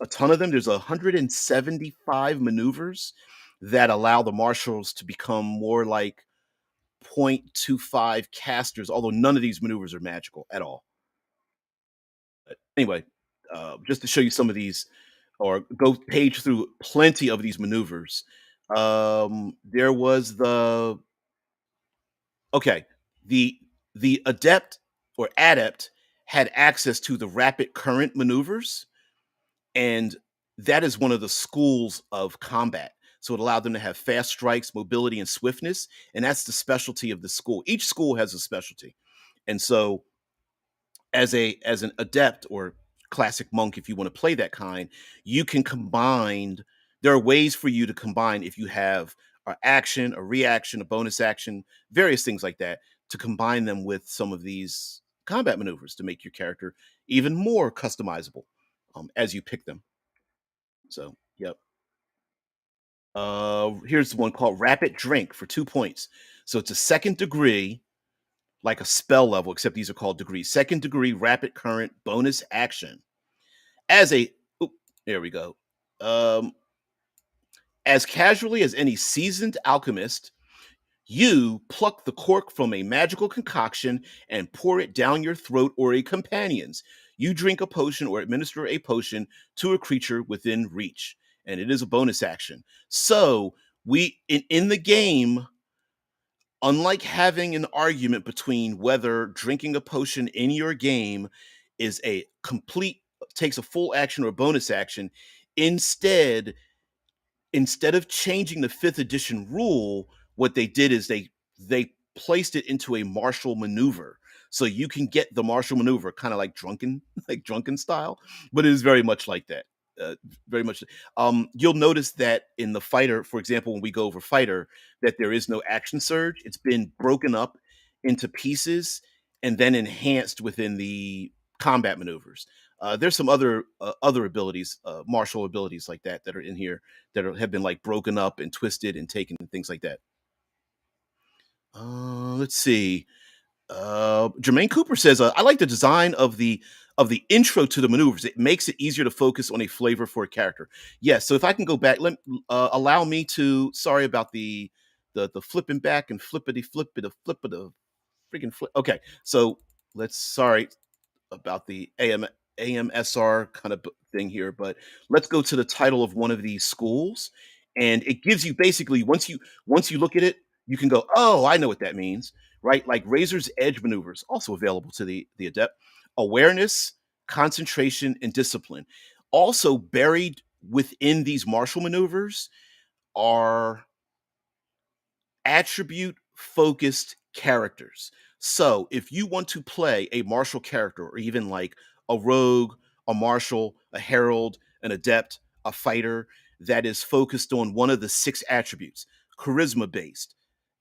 a ton of them. There's 175 maneuvers that allow the marshals to become more like 0.25 casters, although none of these maneuvers are magical at all. Anyway, just to show you some of these, or go page through plenty of these maneuvers. There was the okay, the the adept or adept had access to the rapid current maneuvers, and that is one of the schools of combat. So it allowed them to have fast strikes, mobility, and swiftness, and that's the specialty of the school. Each school has a specialty, and so as an adept or classic monk, if you want to play that kind, you can combine. There are ways for you to combine if you have an action, a reaction, a bonus action, various things like that, to combine them with some of these combat maneuvers to make your character even more customizable as you pick them. So, yep. Here's one called Rapid Drink for 2 points. So it's a second degree, like a spell level, except these are called degrees. Second degree rapid current bonus action. As a, oop, there we go. Um, as casually as any seasoned alchemist, you pluck the cork from a magical concoction and pour it down your throat or a companion's. You drink a potion or administer a potion to a creature within reach, and it is a bonus action. So in the game, unlike having an argument between whether drinking a potion in your game is a complete takes a full action or bonus action, instead instead of changing the 5th edition rule, what they did is they placed it into a martial maneuver. So you can get the martial maneuver kind of like drunken like drunken style, but it is very much like that. Uh, very much. You'll notice that in the fighter, for example, when we go over fighter, that there is no action surge. It's been broken up into pieces and then enhanced within the combat maneuvers. There's some other abilities, martial abilities like that that are in here that have been like broken up and twisted and taken and things like that. Let's see. Jermaine Cooper says, "I like the design of the intro to the maneuvers. It makes it easier to focus on a flavor for a character." Yes. So if I can go back, allow me to. Sorry about the flipping back and flippity freaking flip. Okay. So let's. Sorry about the AMSR kind of thing here, but let's go to the title of one of these schools, and it gives you basically once you look at it, you can go, oh, I know what that means, right? Like Razor's Edge maneuvers, also available to the adept. Awareness, concentration, and discipline. Also buried within these martial maneuvers are attribute focused characters. So if you want to play a martial character, or even like a rogue, a martial, a herald, an adept, a fighter that is focused on one of the 6 attributes, charisma based,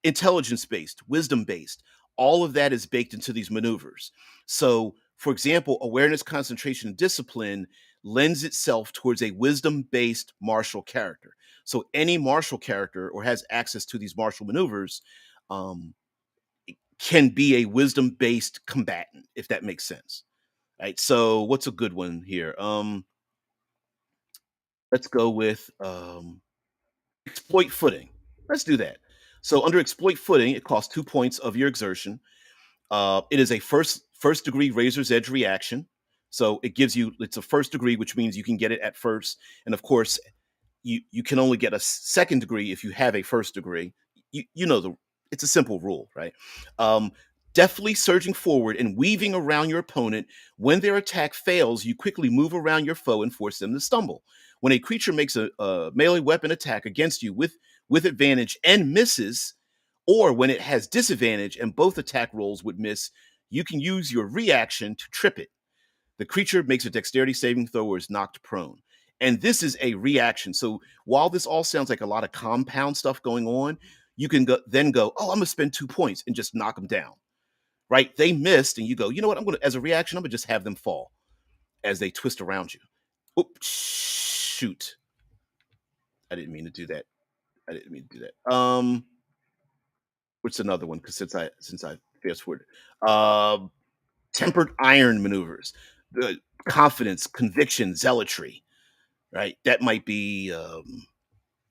intelligence based, wisdom based, all of that is baked into these maneuvers. So, for example, awareness, concentration, and discipline lends itself towards a wisdom based martial character. So any martial character or has access to these martial maneuvers um, can be a wisdom based combatant, if that makes sense. Right. So what's a good one here? Let's go with exploit footing. Let's do that. So under exploit footing, it costs 2 points of your exertion. It is a first degree razor's edge reaction. So it gives you it's a first degree, which means you can get it at first, and of course you can only get a second degree if you have a first degree. You know it's a simple rule, right? Um, Deftly surging forward and weaving around your opponent. When their attack fails, you quickly move around your foe and force them to stumble. When a creature makes a melee weapon attack against you with advantage and misses, or when it has disadvantage and both attack rolls would miss, you can use your reaction to trip it. The creature makes a dexterity saving throw or is knocked prone. And this is a reaction. So while this all sounds like a lot of compound stuff going on, you can go, oh, I'm gonna spend 2 points and just knock them down. Right? They missed, and you go, you know what? I'm gonna, as a reaction, I'm gonna just have them fall as they twist around you. Oops, shoot. I didn't mean to do that. I didn't mean to do that. What's another one? Because since I fast forward. Um, Tempered iron maneuvers. The confidence, conviction, zealotry, right? That might be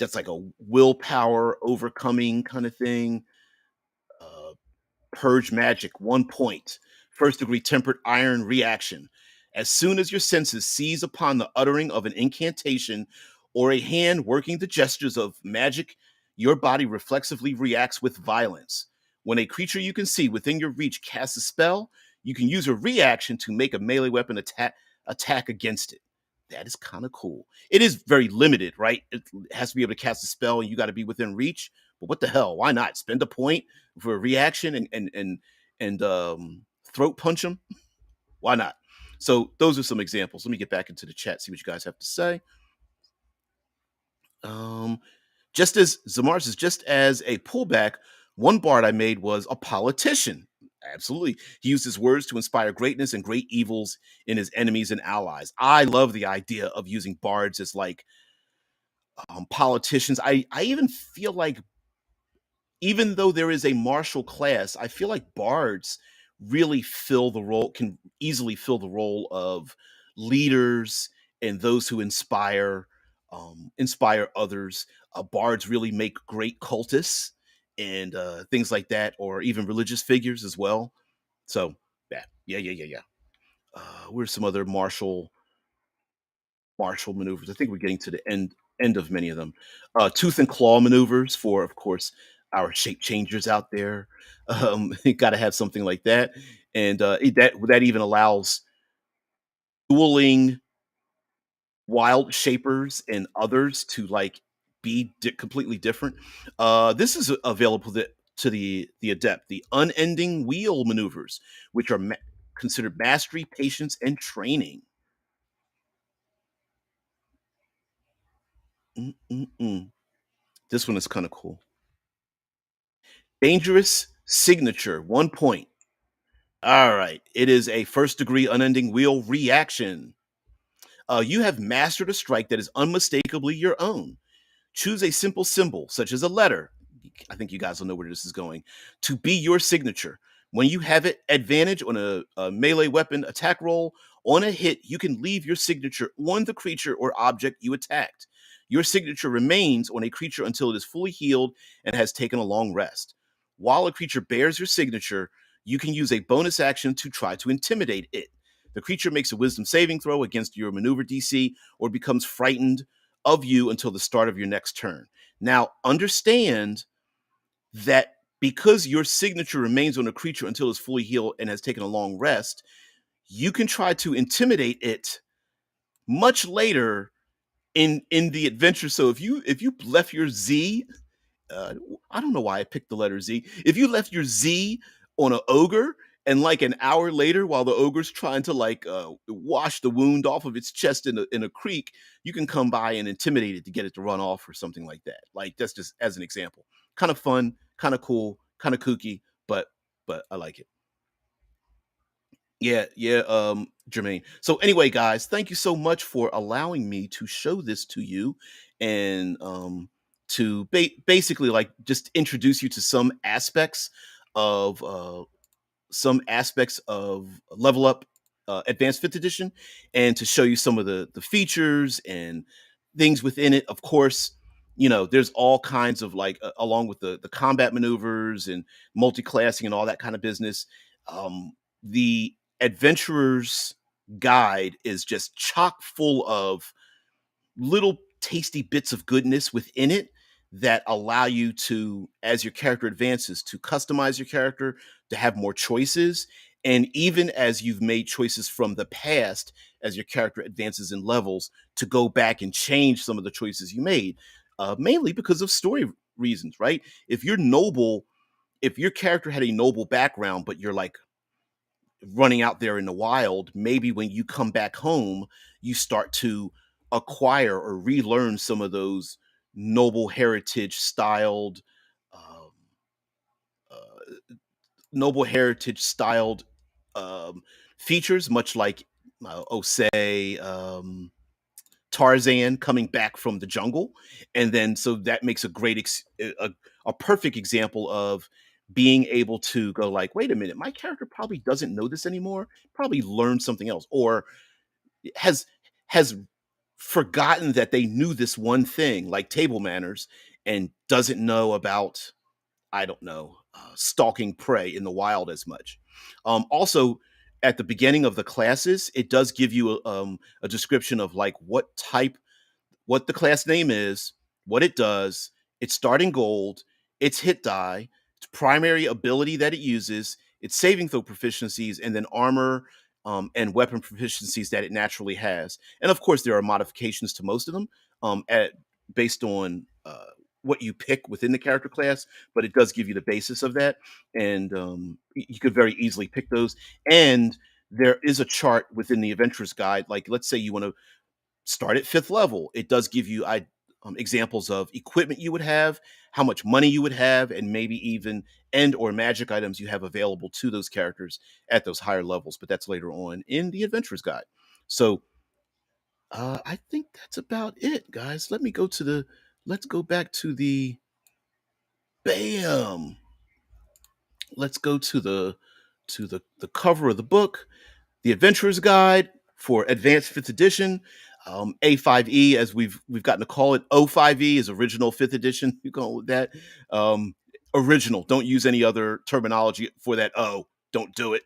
that's like a willpower overcoming kind of thing. Uh, Purge magic, 1 point. First degree tempered iron reaction. As soon as your senses seize upon the uttering of an incantation or a hand working the gestures of magic, your body reflexively reacts with violence. When a creature you can see within your reach casts a spell, You can use a reaction to make a melee weapon attack against it. That is kind of cool. It is very limited, right? It has to be able to cast a spell, and you got to be within reach. But what the hell? Why not spend a point for a reaction and throat punch them? Why not? So those are some examples. Let me get back into the chat, see what you guys have to say. Um, just as Zamar says, just as a pullback, one bard I made was a politician. Absolutely. He used his words to inspire greatness and great evils in his enemies and allies. I love the idea of using bards as like politicians. I even feel like, even though there is a martial class, I feel like bards really fill the role, can easily fill the role of leaders and those who inspire others. Bards really make great cultists and things like that, or even religious figures as well. So yeah. Where's some other martial maneuvers? I think we're getting to the end of many of them. Tooth and claw maneuvers for, of course, our shape changers out there. Got to have something like that, and that even allows dueling wild shapers and others to like be completely different. This is available to the adept, the unending wheel maneuvers, which are considered mastery, patience, and training. Mm-mm-mm. This one is kind of cool. Dangerous signature, 1 point. All right. It is a first degree unending wheel reaction. You have mastered a strike that is unmistakably your own. Choose a simple symbol, such as a letter. I think you guys will know where this is going, to be your signature. When you have it advantage on a melee weapon attack roll, on a hit, you can leave your signature on the creature or object you attacked. Your signature remains on a creature until it is fully healed and has taken a long rest. While a creature bears your signature, you can use a bonus action to try to intimidate it. The creature makes a wisdom saving throw against your maneuver DC or becomes frightened of you until the start of your next turn. Now, understand that because your signature remains on a creature until it's fully healed and has taken a long rest, you can try to intimidate it much later in the adventure. So if you left your Z, uh, I don't know why I picked the letter Z. If you left your Z on an ogre, and like an hour later, while the ogre's trying to like wash the wound off of its chest in a creek, you can come by and intimidate it to get it to run off or something like that. Like that's just as an example. Kind of fun, kind of cool, kind of kooky, but I like it. Yeah, Jermaine. So anyway, guys, thank you so much for allowing me to show this to you and to basically like just introduce you to of some aspects of Level Up Advanced Fifth Edition, and to show you some of the features and things within it. Of course, there's all kinds of like along with the combat maneuvers and multi-classing and all that kind of business. The Adventurer's Guide is just chock full of little tasty bits of goodness within it that allow you to, as your character advances, to customize your character, to have more choices. And even as you've made choices from the past, as your character advances in levels, to go back and change some of the choices you made, mainly because of story reasons, right? If you're noble, if your character had a noble background, but you're like running out there in the wild, maybe when you come back home, you start to acquire or relearn some of those noble heritage styled, um, noble heritage styled features, much like, say, Tarzan coming back from the jungle, and then so that makes a great a perfect example of being able to go like, wait a minute, my character probably doesn't know this anymore, probably learned something else, or has forgotten that they knew this one thing like table manners and doesn't know about, I don't know, stalking prey in the wild as much. Also, at the beginning of the classes, it does give you a description of like what the class name is, what it does, its starting gold, its hit die, its primary ability that it uses, its saving throw proficiencies, and then armor and weapon proficiencies that it naturally has. And of course, there are modifications to most of them at based on what you pick within the character class, but it does give you the basis of that, and you could very easily pick those. And there is a chart within the adventurer's guide. Like, let's say you want to start at fifth level, it does give you examples of equipment you would have, how much money you would have, and maybe even end or magic items you have available to those characters at those higher levels. But that's later on in the adventurer's guide. So I think that's about it, guys. Let's go back to the bam. Let's go to the cover of the book, the Adventurer's Guide for Advanced Fifth Edition, A5E, as we've gotten to call it. O5E is original Fifth Edition. You call it that. Original. Don't use any other terminology for that. O. Don't do it.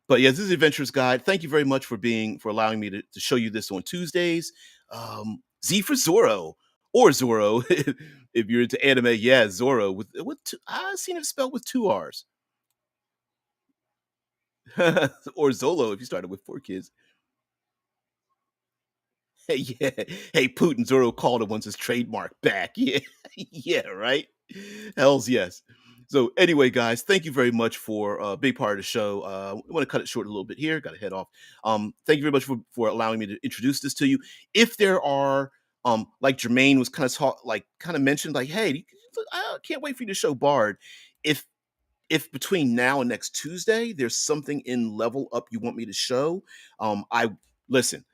But yeah, this is the Adventurer's Guide. Thank you very much for allowing me to show you this on Tuesdays. Z for Zorro. Or Zorro, if you're into anime, yeah, Zorro with two, I've seen it spelled with two R's. Or Zolo if you started with four kids. Hey, yeah. Hey, Putin, Zoro called it once his trademark back. Yeah. Yeah, right? Hells yes. So anyway, guys, thank you very much for being part of the show. I want to cut it short a little bit here. Got to head off. Thank you very much for allowing me to introduce this to you. If there are, like Jermaine was kind of mentioned, like, hey, I can't wait for you to show Bard. If if between now and next Tuesday there's something in Level Up you want me to show, I listen.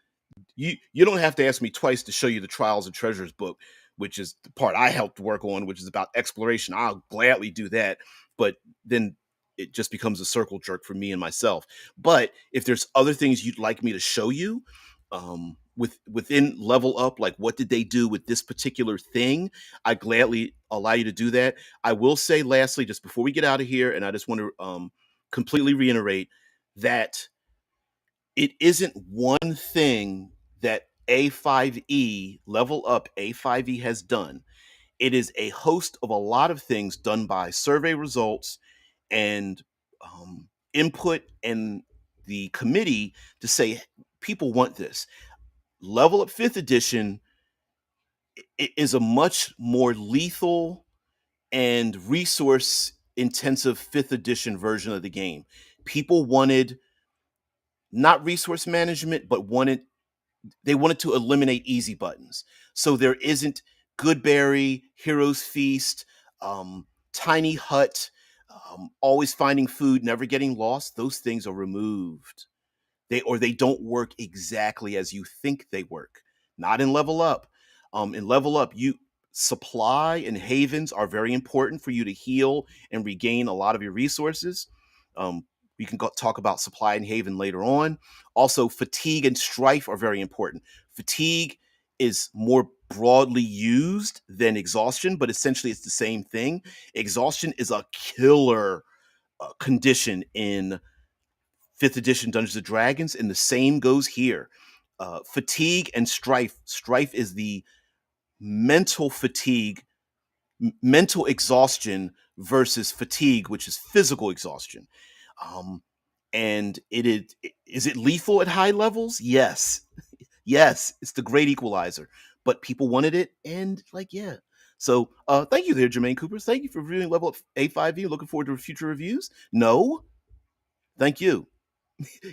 You don't have to ask me twice to show you the Trials and Treasures book, which is the part I helped work on, which is about exploration. I'll gladly do that, but then it just becomes a circle jerk for me and myself. But if there's other things you'd like me to show you, within Level Up, like what did they do with this particular thing, I gladly allow you to do that. I will say, lastly, just before we get out of here, and I just want to completely reiterate that it isn't one thing that A5E, Level Up A5E, has done. It is a host of a lot of things done by survey results and input and the committee to say people want this. Level Up 5th edition is a much more lethal and resource intensive 5th edition version of the game. People wanted not resource management, but they wanted to eliminate easy buttons. So there isn't Goodberry, Hero's Feast, Tiny Hut, always finding food, never getting lost. Those things are removed. They don't work exactly as you think they work. Not in Level Up. In Level Up, you supply and havens are very important for you to heal and regain a lot of your resources. We can talk about supply and haven later on. Also, fatigue and strife are very important. Fatigue is more broadly used than exhaustion, but essentially it's the same thing. Exhaustion is a killer condition in 5th edition Dungeons and Dragons, and the same goes here. Fatigue and strife. Strife is the mental fatigue, mental exhaustion versus fatigue, which is physical exhaustion. And is it lethal at high levels? Yes. Yes, it's the great equalizer. But people wanted it, and like, yeah. So thank you there, Jermaine Cooper. Thank you for reviewing Level Up A5E. Looking forward to future reviews. No, thank you.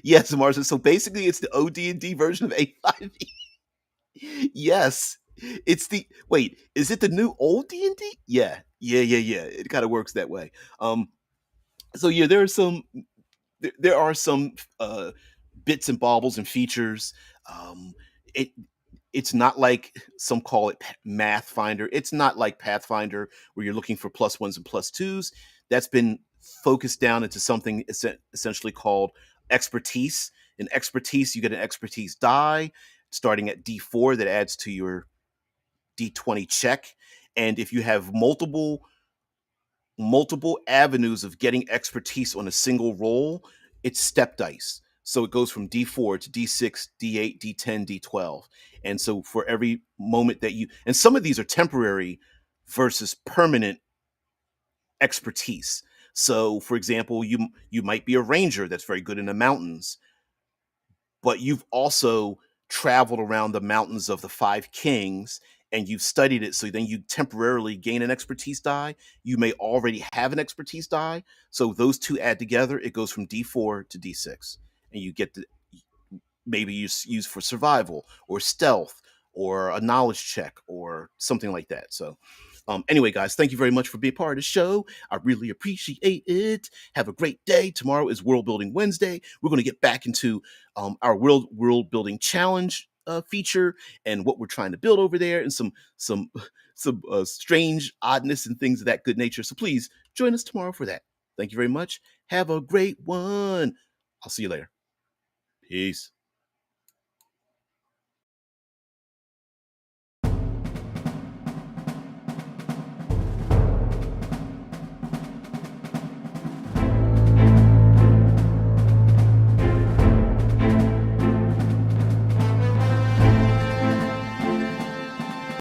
Yes, Marcia. So basically, it's the OD&D version of A5E. Yes, it's the wait. Is it the new old D&D? Yeah, yeah. It kind of works that way. So yeah, there are some bits and baubles and features. It it's not like some call it Math Finder. It's not like Pathfinder where you're looking for plus ones and plus twos. That's been focused down into something essentially called expertise. In expertise, you get an expertise die starting at D4 that adds to your D20 check. And if you have multiple avenues of getting expertise on a single roll, it's step dice. So it goes from D4 to D6, D8, D10, D12. And so for every moment that and some of these are temporary versus permanent expertise. So, for example, you might be a ranger that's very good in the mountains, but you've also traveled around the mountains of the Five Kings and you've studied it. So then you temporarily gain an expertise die. You may already have an expertise die. So those two add together, it goes from D4 to D6. And you get to maybe use for survival or stealth or a knowledge check or something like that. So anyway, guys, thank you very much for being part of the show. I really appreciate it. Have a great day. Tomorrow is World Building Wednesday. We're going to get back into our world building challenge feature and what we're trying to build over there, and some some strange oddness and things of that good nature. So please join us tomorrow for that. Thank you very much. Have a great one. I'll see you later. Peace.